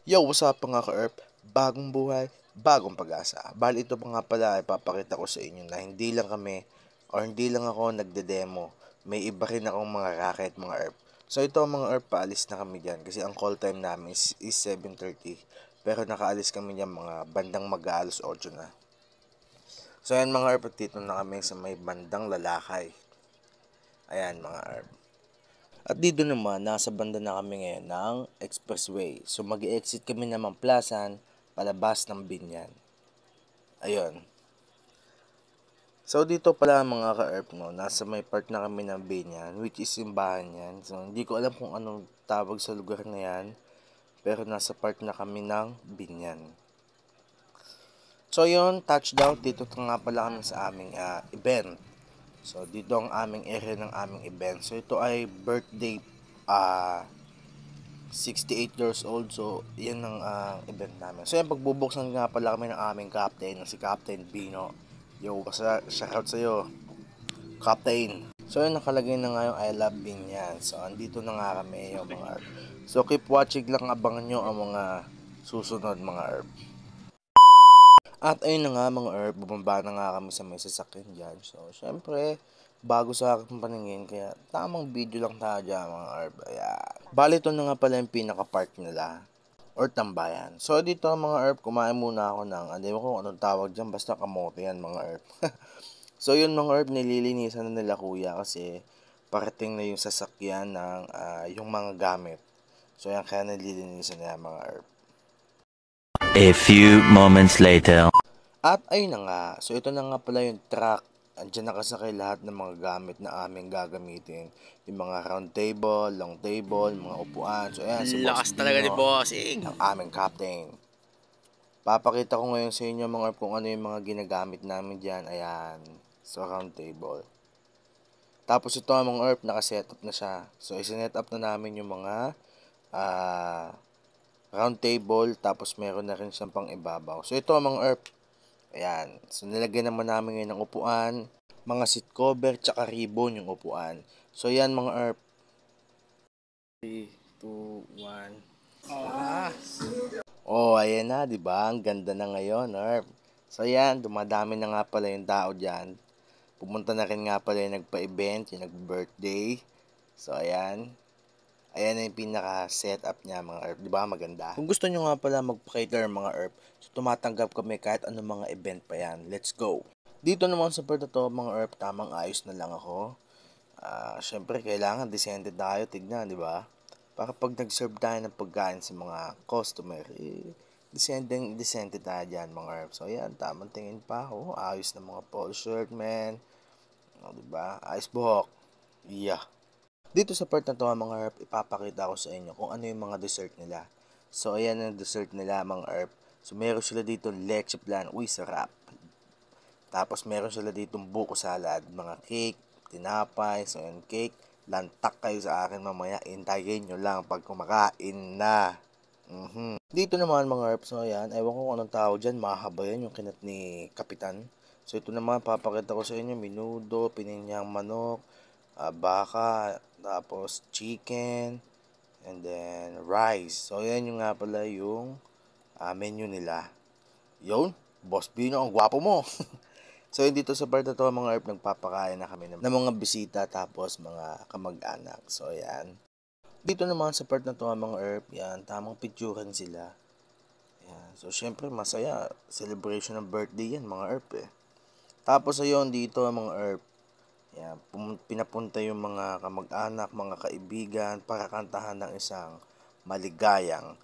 Yo, what's up mga ka-ERP? Bagong buhay, bagong pag-asa. Bali ito pa nga pala ay papakita ko sa inyo na hindi lang kami or hindi lang ako nagde-demo. May iba rin akong mga racket mga ERP. So ito mga ERP, paalis na kami dyan kasi ang call time namin is 7:30. Pero nakaalis kami dyan mga bandang mag-aalas 8 na. So ayan mga ERP, dito na kami sa may bandang Lalakay. Ayan mga ERP. At dito naman, nasa banda na kami ngayon ng expressway. So mag-exit kami naman Plasan, palabas ng Binyan. Ayun. So dito pala mga ka-ERP, no, nasa may part na kami ng Binyan, which is simbahan yan. So hindi ko alam kung anong tawag sa lugar na yan, pero nasa part na kami ng Binyan. So yun, touchdown, dito nga pala kami sa aming event. So dito ang aming area ng aming event. So ito ay birthday 68 years old. So, yan ang event namin. So, yan, pagbubuksan nga pala kami ng aming captain, si Captain Bino. Yo, shoutout sa'yo, Captain. So, yan, nakalagay na nga yung I love Binyan. So, andito na nga kami yung mga herb. So, keep watching lang, abangan nyo ang mga susunod mga herb. At ayun na nga mga herb, bumaba na nga kami sa may sasakyan dyan. So, syempre, bago sa aking paningin, kaya tamang video lang tayo dyan mga herb. Ayan. Bali ito na nga pala yung pinaka-park nila or tambayan. So, dito mga herb, kumain muna ako ng, hindi mo kung anong tawag dyan, basta kamote yan mga herb. So, yun mga herb, nililinisan na nila kuya kasi parating na yung sasakyan ng yung mga gamit. So, yan, kaya nililinisan na mga herb. A few moments later. At ayun na nga, so ito na nga pala yung truck. Andiyan nakasakay lahat ng mga gamit na aming gagamitin. Yung mga round table, long table, mga upuan. So ayan, si Boss Lakas talaga ni Dino, Bossing. ang aming captain. Papakita ko ngayon sa inyo mga kung ano yung mga ginagamit namin dyan. Ayan, so round table. Tapos ito ang mga ERP, nakasetup na siya. So isinet up na namin yung mga round table, tapos meron na rin siyang pang ibabaw. So ito ang mga ERP. Ayan. So, nilagyan naman namin ngayon ng upuan, mga seat cover, tsaka ribbon yung upuan. So, yan mga ERP. 3, 2, 1. Oh, ayan na, di ba? Ang ganda na ngayon, ERP. So, yan. Dumadami na nga pala yung tao dyan. Pumunta na rin nga pala yung nagpa-event, yung nag-birthday. So, ayan. Ayan na yung pinaka-setup niya mga ERP. Diba maganda? Kung gusto nyo nga pala magpa-cater mga ERP, so tumatanggap kami kahit anong mga event pa yan. Let's go! Dito naman sa part na to mga ERP, tamang ayos na lang ako. Siyempre, kailangan decente tayo, tignan, di ba? Para pag nag-serve tayo ng pagkain sa mga customer, decente tayo dyan mga ERP. So, ayan, tamang tingin pa ako. Ayos na mga polo shirt, man. O, diba? Ayos buhok. Yeah. Dito sa part na to mga herb, ipapakita ko sa inyo kung ano yung mga dessert nila. So, ayan ang dessert nila mga herb. So, meron sila dito leche flan. Uy, sarap. Tapos, meron sila dito buko salad. Mga cake, tinapay, so ayan cake. Lantak kayo sa akin mamaya. Intayin nyo lang pag kumakain na. Dito naman mga herb, so ayan. Ewan ko kung anong tawag dyan. Mahaba yan yung kinat ni Kapitan. So, ito naman, papakita ko sa inyo. Minudo, pininyang manok, baka, tapos chicken, and then rice. So, yan yung nga pala yung menu nila. Yun, Boss Bino, ang gwapo mo. So, yun dito sa part na to, mga herb, nagpapakain na kami ng mga bisita, tapos mga kamag-anak. So, yan. Dito naman sa part na to, mga herb, yan, tamang picturean sila. Yan. So, syempre, masaya. Celebration ng birthday yan, mga herb eh. Tapos, ayun, dito, mga herb, yan, pinapunta yung mga kamag-anak, mga kaibigan para kantahan ng isang maligayang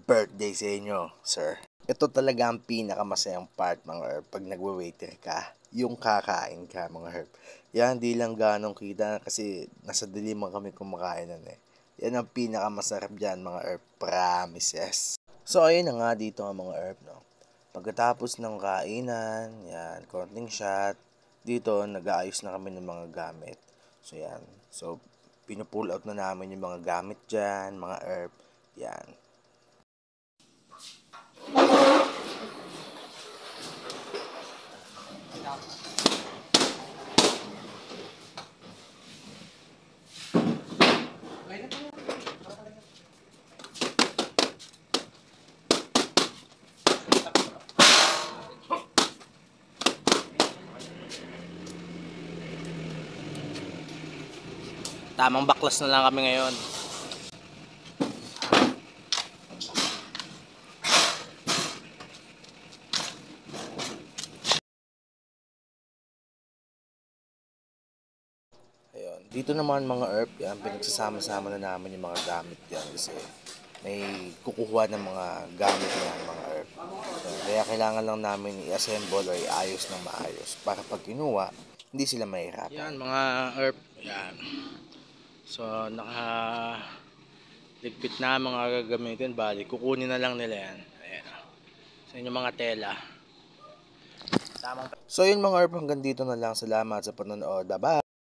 birthday sa inyo, sir. Ito talaga ang pinakamasayang part mga herb pag nagwe-waiter ka, yung kakain ka mga herb. Yan, di lang ganong kita kasi nasa diliman kami kumakain nun eh. Yan ang pinakamasarap dyan mga herb, promises. So ayun na nga dito ang mga herb, no. Pagkatapos ng kainan, yan, konting shot, dito, nag-aayos na kami ng mga gamit. So, yan. So, pinupull out na namin yung mga gamit dyan, mga herb. Yan. Tamang baklas na lang kami ngayon. Ayun. Dito naman mga herb, yan, pinagsasama-sama na namin yung mga gamit yan kasi may kukuha ng mga gamit na mga herb. So, kaya kailangan lang namin i-assemble or iayos ng maayos para pag kinuha, hindi sila mahirapan. Yan mga herb, yan. So, ligpit na mga gagamitin, bali kukunin na lang nila yan. Ayan. Sa inyong mga tela. So, yun mga herb, hanggang dito na lang. Salamat sa panonood. Bye-bye!